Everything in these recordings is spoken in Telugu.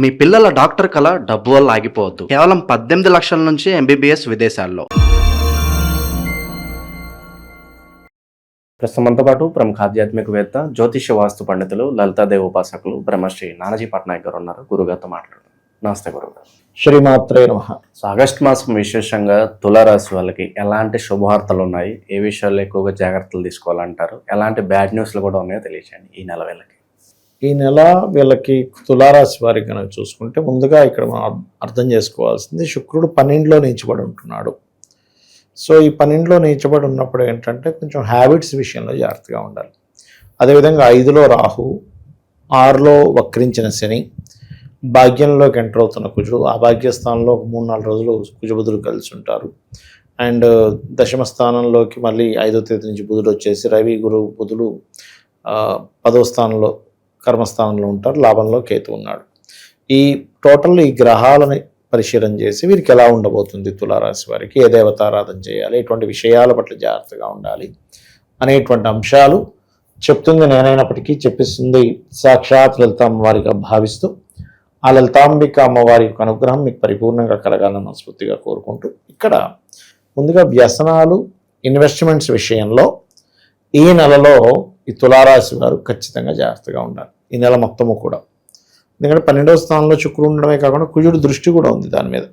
మీ పిల్లల డాక్టర్ కళ డబ్బు వల్ల ఆగిపోవద్దు. కేవలం 18 లక్షల నుంచి ఎంబీబీఎస్ విదేశాల్లో. ప్రస్తుతం మనతో పాటు ప్రముఖ ఆధ్యాత్మికవేత్త, జ్యోతిష్య వాస్తు పండితులు, లలితాదేవి ఉపాసకులు బ్రహ్మశ్రీ నానాజీ పట్నాయక్ గారు ఉన్నారు. గురుగారితో మాట్లాడుతారు. నమస్తే గురుగారు. శ్రీమాత్రే నమః. ఆగస్టు మాసం విశేషంగా తులారాశి వాళ్ళకి ఎలాంటి శుభవార్తలు ఉన్నాయి, ఏ విషయాల్లో ఎక్కువగా జాగ్రత్తలు తీసుకోవాలంటారు, ఎలాంటి బ్యాడ్ న్యూస్లు కూడా ఉన్నాయో తెలియచేయండి ఈ నెల వేళకి. ఈ నెల వీళ్ళకి తులారాశి వారికి కనుక చూసుకుంటే ముందుగా ఇక్కడ మనం అర్థం చేసుకోవాల్సింది, శుక్రుడు 12లో నీచబడి ఉంటున్నాడు. సో ఈ 12లో నీచబడి ఉన్నప్పుడు ఏంటంటే కొంచెం హ్యాబిట్స్ విషయంలో జాగ్రత్తగా ఉండాలి. అదేవిధంగా 5లో రాహు, 6లో వక్రించిన శని, భాగ్యంలోకి ఎంటర్ అవుతున్న కుజుడు, ఆ భాగ్యస్థానంలో ఒక 3-4 రోజులు కుజబుధులు కలిసి ఉంటారు. అండ్ దశమ స్థానంలోకి మళ్ళీ 5వ తేదీ నుంచి బుధుడు వచ్చేసి రవి, గురు, బుధుడు 10వ స్థానంలో కర్మస్థానంలో ఉంటారు. లాభంలో కేతు ఉన్నాడు. ఈ టోటల్ ఈ గ్రహాలని పరిశీలన చేసి వీరికి ఎలా ఉండబోతుంది, తులారాశి వారికి ఏ దేవతారాధన చేయాలి, ఎటువంటి విషయాల పట్ల జాగ్రత్తగా ఉండాలి అనేటువంటి అంశాలు చెప్తుంది నేనైనప్పటికీ చెప్పిస్తుంది సాక్షాత్ లలిత అమ్మవారిగా భావిస్తూ, ఆ లలితాంబిక అమ్మవారి యొక్క అనుగ్రహం మీకు పరిపూర్ణంగా కలగాలని మనస్ఫూర్తిగా కోరుకుంటూ, ఇక్కడ ముందుగా వ్యసనాలు, ఇన్వెస్ట్మెంట్స్ విషయంలో ఈ నెలలో ఈ తులారాశి వారు ఖచ్చితంగా జాగ్రత్తగా ఉండాలి ఈ నెల మొత్తము కూడా. ఎందుకంటే 12వ స్థానంలో శుక్రుడు ఉండడమే కాకుండా కుజుడు దృష్టి కూడా ఉంది దాని మీద.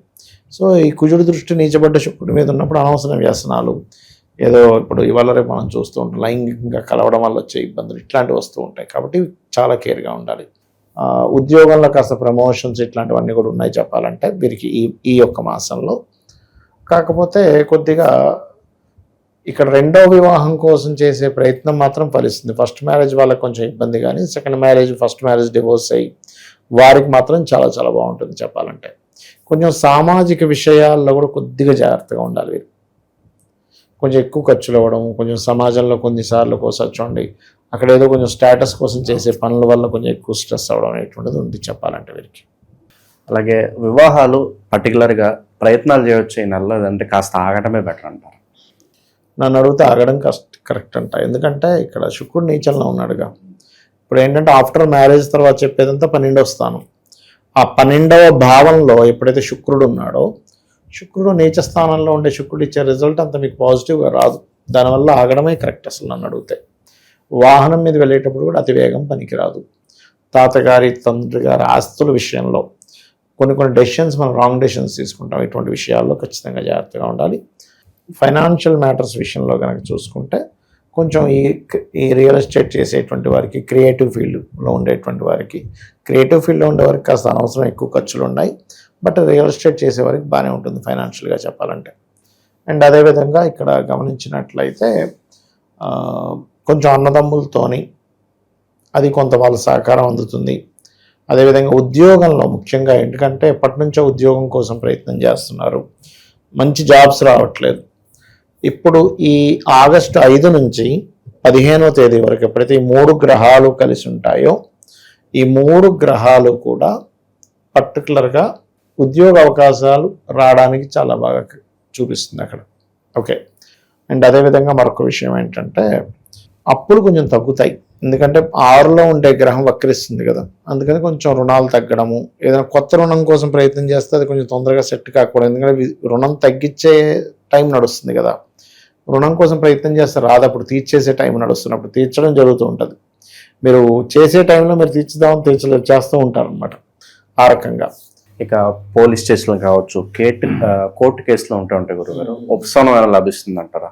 సో ఈ కుజుడు దృష్టి నీచబడ్డ శుక్రుడి మీద ఉన్నప్పుడు అనవసర వ్యసనాలు, ఏదో ఇప్పుడు ఇవాళ రేపు మనం చూస్తూ ఉంటాం లైంగికంగా కలవడం వల్ల వచ్చే ఇబ్బందులు ఇట్లాంటివి వస్తూ ఉంటాయి. కాబట్టి చాలా కేర్గా ఉండాలి. ఉద్యోగంలో కాస్త ప్రమోషన్స్ ఇట్లాంటివన్నీ కూడా ఉన్నాయి చెప్పాలంటే వీరికి ఈ యొక్క మాసంలో. కాకపోతే కొద్దిగా ఇక్కడ రెండవ వివాహం కోసం చేసే ప్రయత్నం మాత్రం ఫలిస్తుంది. ఫస్ట్ మ్యారేజ్ వాళ్ళకి కొంచెం ఇబ్బంది, కానీ second marriage, first marriage divorce అయ్యి వారికి మాత్రం చాలా చాలా బాగుంటుంది చెప్పాలంటే. కొంచెం సామాజిక విషయాల్లో కూడా కొద్దిగా జాగ్రత్తగా ఉండాలి వీరు. కొంచెం ఎక్కువ ఖర్చులు అవ్వడం, కొంచెం సమాజంలో కొన్నిసార్లు కోసం చూడండి అక్కడ ఏదో కొంచెం స్టేటస్ కోసం చేసే పనుల వల్ల కొంచెం ఎక్కువ స్ట్రెస్ అవ్వడం అనేటువంటిది ఉంది చెప్పాలంటే వీరికి. అలాగే వివాహాలు పర్టికులర్గా ప్రయత్నాలు చేయవచ్చు ఈ నెలలో, అంటే కాస్త ఆగటమే బెటర్ అంటారు. నన్ను అడిగితే ఆగడం కరెక్ట్ అంట. ఎందుకంటే ఇక్కడ శుక్రుడు నీచంలో ఉన్నాడుగా. ఇప్పుడు ఏంటంటే ఆఫ్టర్ మ్యారేజ్ తర్వాత చెప్పేదంతా 12వ స్థానం. ఆ 12వ భావంలో ఎప్పుడైతే శుక్రుడు ఉన్నాడో, శుక్రుడు నీచ స్థానంలో ఉండే శుక్రుడు ఇచ్చే రిజల్ట్ అంత మీకు పాజిటివ్గా రాదు. దానివల్ల ఆగడమే కరెక్ట్ అసలు నన్ను అడిగితే. వాహనం మీద వెళ్ళేటప్పుడు కూడా అతివేగం పనికిరాదు. తాతగారి, తండ్రి గారి ఆస్తుల విషయంలో కొన్ని డెసిషన్స్ మనం రాంగ్ డెసిషన్స్ తీసుకుంటాం. ఇటువంటి విషయాల్లో ఖచ్చితంగా జాగ్రత్తగా ఉండాలి. ఫైనాన్షియల్ మ్యాటర్స్ విషయంలో కనుక చూసుకుంటే కొంచెం ఈ రియల్ ఎస్టేట్ చేసేటువంటి వారికి, క్రియేటివ్ ఫీల్డ్లో ఉండేటువంటి వారికి, కాస్త అనవసరం ఎక్కువ ఖర్చులు ఉన్నాయి. బట్ రియల్ ఎస్టేట్ చేసేవారికి బాగానే ఉంటుంది ఫైనాన్షియల్గా చెప్పాలంటే. అండ్ అదేవిధంగా ఇక్కడ గమనించినట్లయితే కొంచెం అన్నదమ్ములతోని అది కొంత వాళ్ళ సహకారం అందుతుంది. అదేవిధంగా ఉద్యోగంలో ముఖ్యంగా ఎందుకంటే ఎప్పటి నుంచో ఉద్యోగం కోసం ప్రయత్నం చేస్తున్నారు, మంచి జాబ్స్ రావట్లేదు. ఇప్పుడు ఈ ఆగస్టు 5 నుంచి 15వ తేదీ వరకు ఎప్పుడైతే ఈ 3 గ్రహాలు కలిసి ఉంటాయో, ఈ 3 గ్రహాలు కూడా పర్టికులర్గా ఉద్యోగ అవకాశాలు రావడానికి చాలా బాగా చూపిస్తుంది అక్కడ. ఓకే. అండ్ అదేవిధంగా మరొక విషయం ఏంటంటే అప్పులు కొంచెం తగ్గుతాయి. ఎందుకంటే 6లో ఉండే గ్రహం వక్రిస్తుంది కదా, అందుకని కొంచెం రుణాలు తగ్గడము, ఏదైనా కొత్త రుణం కోసం ప్రయత్నం చేస్తే అది కొంచెం తొందరగా సెట్ కాకూడదు. ఎందుకంటే రుణం తగ్గించే టైం నడుస్తుంది కదా, రుణం కోసం ప్రయత్నం చేస్తే రాదు, అప్పుడు తీర్చేసే టైం నడుస్తున్నప్పుడు తీర్చడం జరుగుతూ ఉంటుంది. మీరు చేసే టైంలో మీరు తీర్చలేరు, చేస్తూ ఉంటారు అనమాట ఆ రకంగా. ఇక పోలీస్ స్టేషన్లు కావచ్చు, కోర్టు కేసులు ఉంటాయి గురుగారు, ఉపశమనం లభిస్తుంది అంటారా?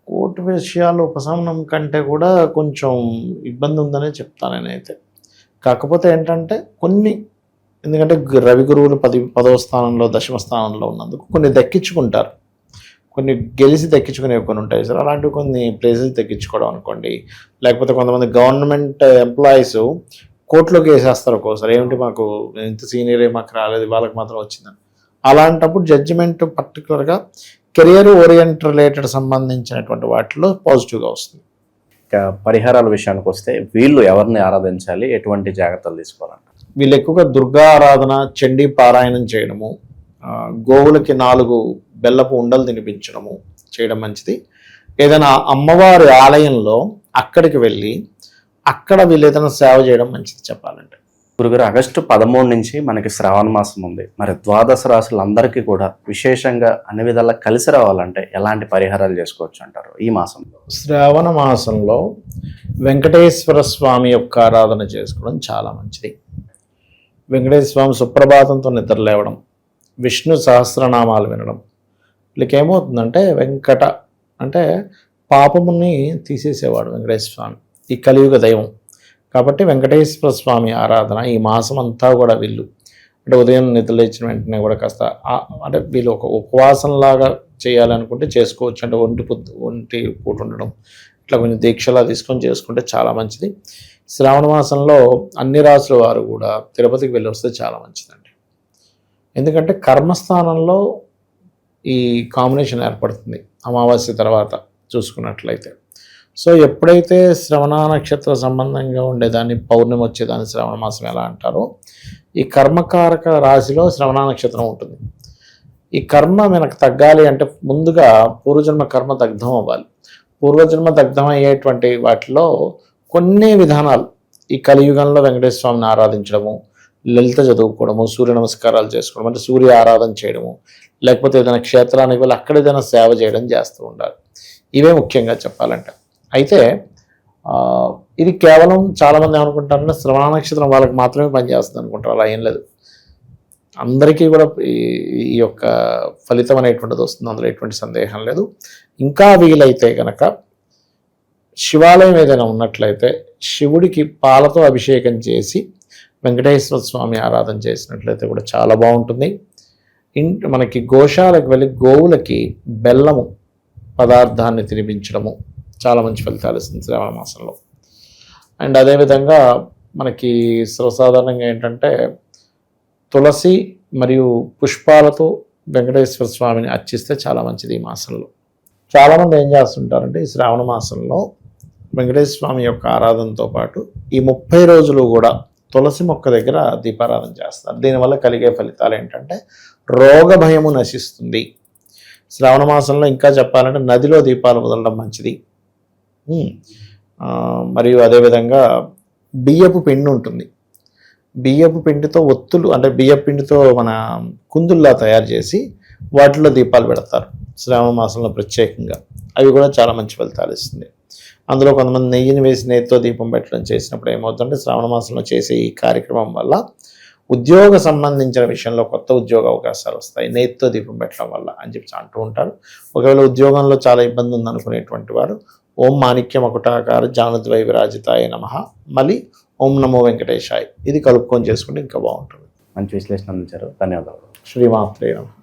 కోర్టు విషయాలు ఉపశమనం కంటే కూడా కొంచెం ఇబ్బంది ఉందనే చెప్తాను నేనైతే. కాకపోతే ఏంటంటే ఎందుకంటే రవి గురువులు 10వ స్థానంలో, దశమ స్థానంలో ఉన్నందుకు కొన్ని దక్కించుకుంటారు, కొన్ని గెలిచి దక్కించుకునేవి కొన్ని ఉంటాయి సార్. అలాంటివి కొన్ని ప్లేసెస్ దక్కించుకోవడం అనుకోండి. లేకపోతే కొంతమంది గవర్నమెంట్ ఎంప్లాయీస్ కోర్టులోకి వేసేస్తారు ఒక్కోసారి, ఏమిటి మాకు ఇంత సీనియరే మాకు రాలేదు, వాళ్ళకి మాత్రం వచ్చిందని. అలాంటప్పుడు జడ్జిమెంట్ పర్టికులర్గా కెరియర్ ఓరియంట్ రిలేటెడ్ సంబంధించినటువంటి వాటిలో పాజిటివ్గా వస్తుంది. ఇక పరిహారాల విషయానికి వస్తే వీళ్ళు ఎవరిని ఆరాధించాలి, ఎటువంటి జాగ్రత్తలు తీసుకోవాలంట? వీళ్ళు ఎక్కువగా దుర్గా ఆరాధన, చండీ పారాయణం చేయడము, గోవులకి 4 బెల్లపు ఉండలు తినిపించడము చేయడం మంచిది. ఏదైనా అమ్మవారి ఆలయంలో అక్కడికి వెళ్ళి అక్కడ వీళ్ళు ఏదైనా సేవ చేయడం మంచిది చెప్పాలంటే. గురుగారు, ఆగస్టు 13 నుంచి మనకి శ్రావణ మాసం ఉంది. మరి ద్వాదశ రాశులందరికీ కూడా విశేషంగా అన్ని విధాలా కలిసి రావాలంటే ఎలాంటి పరిహారాలు చేసుకోవచ్చు అంటారు ఈ మాసంలో? శ్రావణ మాసంలో వెంకటేశ్వర స్వామి యొక్క ఆరాధన చేసుకోవడం చాలా మంచిది. వెంకటేశ్వర స్వామి సుప్రభాతంతో నిద్ర లేవడం, విష్ణు సహస్రనామాలు వినడం, వీళ్ళకి ఏమవుతుందంటే వెంకట అంటే పాపముని తీసేసేవాడు వెంకటేశ్వర స్వామి, ఈ కలియుగ దైవం. కాబట్టి వెంకటేశ్వర స్వామి ఆరాధన ఈ మాసం అంతా కూడా వీళ్ళు అంటే ఉదయం నిద్ర లేచిన వెంటనే కూడా కాస్త అంటే వీళ్ళు ఒక ఉపవాసంలాగా చేయాలనుకుంటే చేసుకోవచ్చు. అంటే ఒంటి పూట ఉండడం, ఇట్లా కొంచెం దీక్షలా తీసుకొని చేసుకుంటే చాలా మంచిది. శ్రావణ మాసంలో అన్ని రాసుల వారు కూడా తిరుపతికి వెళ్ళి వస్తే చాలా మంచిదండి. ఎందుకంటే కర్మస్థానంలో ఈ కాంబినేషన్ ఏర్పడుతుంది అమావాస్య తర్వాత చూసుకున్నట్లయితే. సో ఎప్పుడైతే శ్రవణ నక్షత్ర సంబంధంగా ఉండేదాన్ని పౌర్ణమి వచ్చేదాన్ని శ్రవణ మాసం ఎలా అంటారో, ఈ కర్మకారక రాశిలో శ్రవణ నక్షత్రం ఉంటుంది. ఈ కర్మ మనకు తగ్గాలి అంటే ముందుగా పూర్వజన్మ కర్మ దగ్ధం అవ్వాలి. పూర్వజన్మ దగ్ధం అయ్యేటువంటి వాటిలో కొన్ని విధానాలు ఈ కలియుగంలో వెంకటేశ్వర స్వామిని ఆరాధించడము, లలిత చదువుకోవడము, సూర్య నమస్కారాలు చేసుకోవడం, అంటే సూర్య ఆరాధన చేయడము, లేకపోతే ఏదైనా క్షేత్రానికి వెళ్ళి అక్కడ ఏదైనా సేవ చేయడం చేస్తూ ఉండాలి. ఇవే ముఖ్యంగా చెప్పాలంటే. అయితే ఇది కేవలం చాలామంది ఏమనుకుంటారంటే శ్రవణ నక్షత్రం వాళ్ళకి మాత్రమే పనిచేస్తుంది అనుకుంటారు. అలా ఏం లేదు, అందరికీ కూడా ఈ యొక్క ఫలితం అనేటువంటిది వస్తుంది, అందులో ఎటువంటి సందేహం లేదు. ఇంకా వీలైతే కనుక శివాలయం ఏదైనా ఉన్నట్లయితే శివుడికి పాలతో అభిషేకం చేసి వెంకటేశ్వర స్వామి ఆరాధన చేసినట్లయితే కూడా చాలా బాగుంటుంది. మనకి గోశాలకు వెళ్ళి గోవులకి బెల్లము పదార్థాన్ని తినిపించడము చాలా మంచి ఫలితాలు ఇస్తుంది శ్రావణ మాసంలో. అండ్ అదేవిధంగా మనకి సర్వసాధారణంగా ఏంటంటే తులసి మరియు పుష్పాలతో వెంకటేశ్వర స్వామిని అర్చిస్తే చాలా మంచిది ఈ మాసంలో. చాలామంది ఏం చేస్తుంటారంటే ఈ శ్రావణ మాసంలో వెంకటేశ్వర స్వామి యొక్క ఆరాధనతో పాటు ఈ 30 రోజులు కూడా తులసి మొక్క దగ్గర దీపారాధన చేస్తారు. దీనివల్ల కలిగే ఫలితాలు ఏంటంటే రోగ భయము నశిస్తుంది. శ్రావణ మాసంలో ఇంకా చెప్పాలంటే నదిలో దీపాలు వదలడం మంచిది. మరియు అదేవిధంగా బియ్యపు పిండి ఉంటుంది, బియ్యపు పిండితో ఒత్తులు అంటే బియ్యపు పిండితో మన కుందుల్లా తయారు చేసి వాటిలో దీపాలు పెడతారు శ్రావణ మాసంలో ప్రత్యేకంగా. అవి కూడా చాలా మంచి ఫలితాలు ఇస్తుంది. అందులో కొంతమంది నెయ్యిని వేసి నెయ్యితో దీపం పెట్టడం చేసినప్పుడు ఏమవుతుందంటే శ్రావణ మాసంలో చేసే ఈ కార్యక్రమం వల్ల ఉద్యోగ సంబంధించిన విషయంలో కొత్త ఉద్యోగ అవకాశాలు వస్తాయి నెయ్యితో దీపం పెట్టడం వల్ల అని చెప్పి అంటూ ఉంటారు. ఒకవేళ ఉద్యోగంలో చాలా ఇబ్బంది ఉందనుకునేటువంటి వారు ఓం మాణిక్య మకుటాకార జానుద్వై విరాజితాయ నమః, మళ్ళీ ఓం నమో వెంకటేశాయ్ ఇది కలుపుకొని చేసుకుంటే ఇంకా బాగుంటుంది. మంచి విశ్లేషణ అందించారు, ధన్యవాదాలు. శ్రీమాత్రే నమః.